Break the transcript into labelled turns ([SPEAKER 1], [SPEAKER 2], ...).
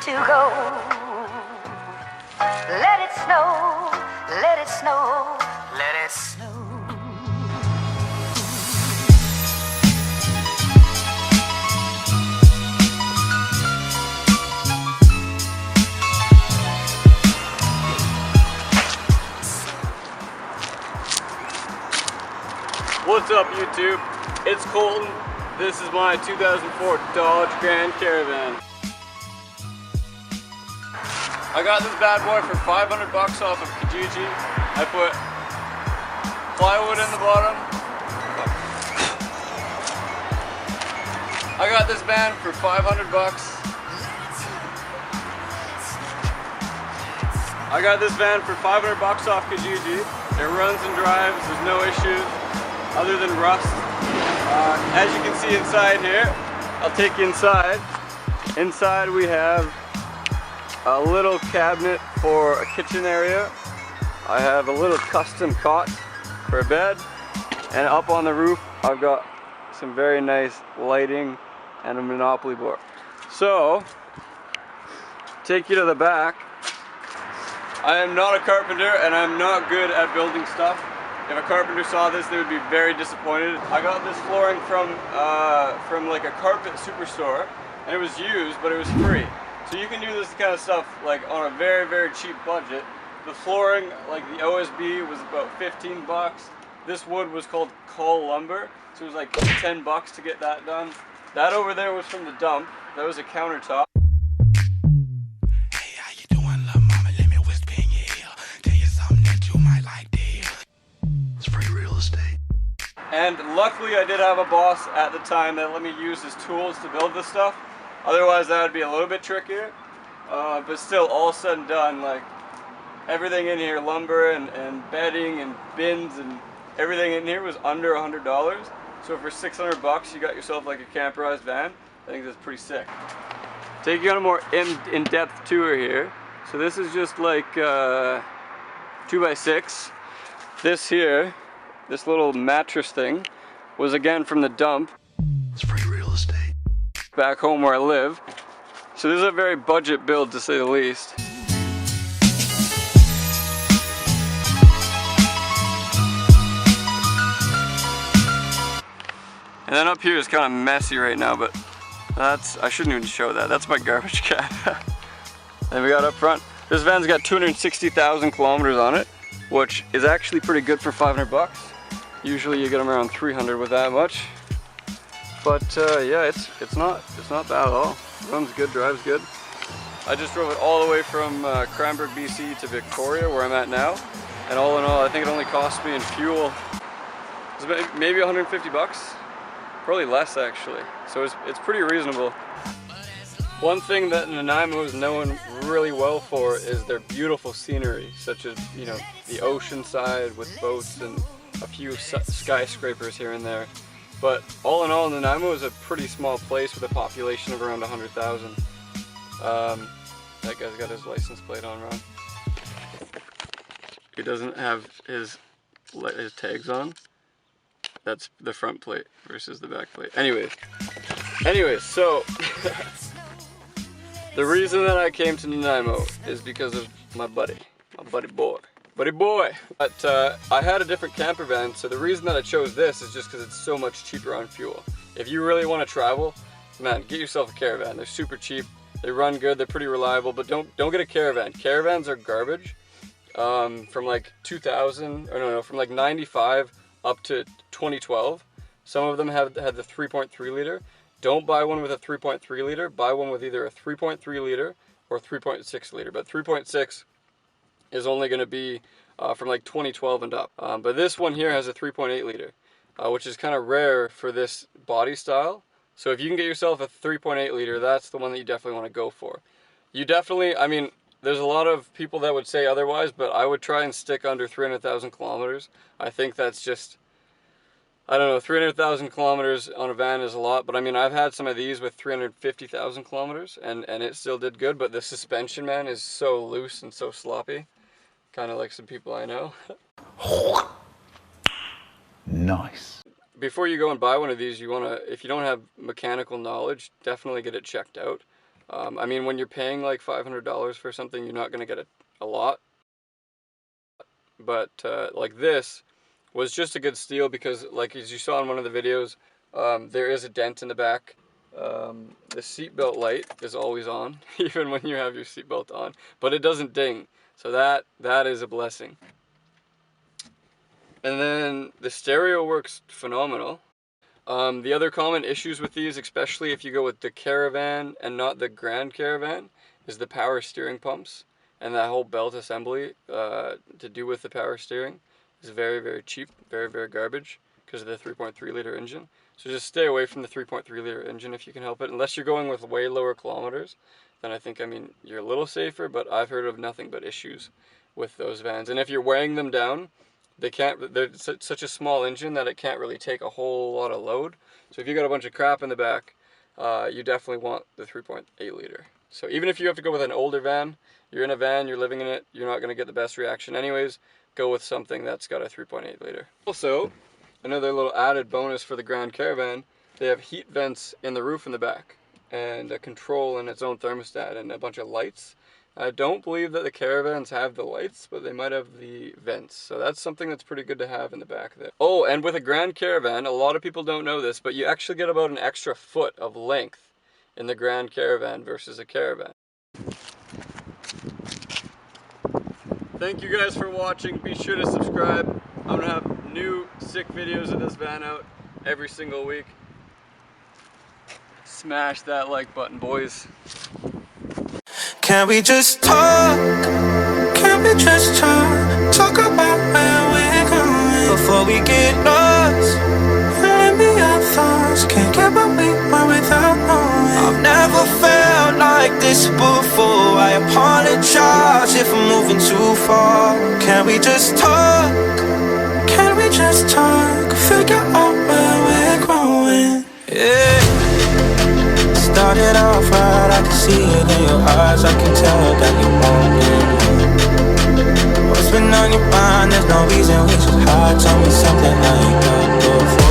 [SPEAKER 1] to go. Let it snow, let it snow, let it snow.
[SPEAKER 2] What's up, YouTube? It's Colton. This is my 2004 Dodge Grand Caravan. I got this bad boy for 500 bucks off of Kijiji. I put plywood in the bottom. I got this van for 500 bucks. I got this van for 500 bucks off Kijiji. It runs and drives, there's no issues other than rust. As you can see inside here, I'll take you inside. Inside we have a little cabinet for a kitchen area. I have a little custom cot for a bed. And up on the roof, I've got some very nice lighting and a Monopoly board. So, take you to the back. I am not a carpenter and I'm not good at building stuff. If a carpenter saw this, they would be very disappointed. I got this flooring from like a carpet superstore, and it was used, but it was free. So you can do this kind of stuff like on a very, very cheap budget. The flooring, like the OSB, was about 15 bucks. This wood was called Call Lumber, so it was like 10 bucks to get that done. That over there was from the dump. That was a countertop. And luckily I did have a boss at the time that let me use his tools to build this stuff. Otherwise that would be a little bit trickier. But still, all said and done, like everything in here, lumber and bedding and bins and everything in here was under $100. So for 600 bucks you got yourself like a camperized van. I think that's pretty sick. Take you on a more in-depth tour here. So this is just like 2x6. This here, this little mattress thing, was again from the dump.
[SPEAKER 3] It's free real estate.
[SPEAKER 2] Back home where I live. So this is a very budget build to say the least. And then up here is kind of messy right now, but I shouldn't even show that. That's my garbage can. And we got up front. This van's got 260,000 kilometers on it, which is actually pretty good for 500 bucks. Usually you get them around 300 with that much. But yeah, it's not bad at all. Runs good, drives good. I just drove it all the way from Cranbrook, BC to Victoria, where I'm at now. And all in all, I think it only cost me in fuel maybe 150 bucks. Probably less actually. So it's pretty reasonable. One thing that Nanaimo is known really well for is their beautiful scenery, such as, you know, the ocean side with boats and a few skyscrapers here and there. But all in all, Nanaimo is a pretty small place with a population of around 100,000. That guy's got his license plate on wrong. He doesn't have his tags on. That's the front plate versus the back plate. Anyways, so the reason that I came to Nanaimo is because of my buddy boy. But I had a different camper van, so the reason that I chose this is just because it's so much cheaper on fuel. If you really want to travel, man, get yourself a Caravan. They're super cheap, they run good, they're pretty reliable, but don't get a Caravan. Caravans are garbage. From like 2000, or no, from like 95 up to 2012. Some of them had the 3.3 liter. Don't buy one with a 3.3 liter, buy one with either a 3.3 liter or 3.6 liter, but 3.6 is only going to be from like 2012 and up. But this one here has a 3.8 liter, which is kind of rare for this body style. So if you can get yourself a 3.8 liter, that's the one that you definitely want to go for. You definitely, I mean, there's a lot of people that would say otherwise, but I would try and stick under 300,000 kilometers. I think that's just, I don't know, 300,000 kilometers on a van is a lot, but I mean, I've had some of these with 350,000 kilometers and it still did good, but the suspension, man, is so loose and so sloppy. Kind of like some people I know.
[SPEAKER 3] Nice.
[SPEAKER 2] Before you go and buy one of these, you want to, if you don't have mechanical knowledge, definitely get it checked out. I mean, when you're paying like $500 for something, you're not going to get a lot. But like this was just a good steal because, like as you saw in one of the videos, there is a dent in the back. The seatbelt light is always on, even when you have your seatbelt on, but it doesn't ding. So that is a blessing. And then the stereo works phenomenal. The other common issues with these, especially if you go with the Caravan and not the Grand Caravan, is the power steering pumps. And that whole belt assembly to do with the power steering is very, very cheap, very, very garbage because of the 3.3 liter engine. So just stay away from the 3.3 liter engine if you can help it. Unless you're going with way lower kilometers, then I think, I mean, you're a little safer, but I've heard of nothing but issues with those vans. And if you're weighing them down, they're such a small engine that it can't really take a whole lot of load. So if you got a bunch of crap in the back, you definitely want the 3.8 liter. So even if you have to go with an older van, you're in a van, you're living in it, you're not going to get the best reaction anyways, go with something that's got a 3.8 liter. Also, another little added bonus for the Grand Caravan, they have heat vents in the roof in the back, and a control and its own thermostat, and a bunch of lights. I don't believe that the Caravans have the lights, but they might have the vents. So that's something that's pretty good to have in the back there. Oh, and with a Grand Caravan, a lot of people don't know this, but you actually get about an extra foot of length in the Grand Caravan versus a Caravan. Thank you guys for watching. Be sure to subscribe. I'm gonna have new sick videos of this van out every single week. Smash that like button, boys.
[SPEAKER 4] Can we just talk? Can we just talk? Talk about where we're going before we get lost. Let me our thoughts. Can't get what we want without knowing. I've never felt like this before. I apologize if I'm moving too far. Can we just talk? Can we just talk? Figure out where we're growing. Yeah. Started off right, I can see it in your eyes. I can tell that you want it. What's been on your mind? There's no reason we should hide. Tell me something I ain't got no.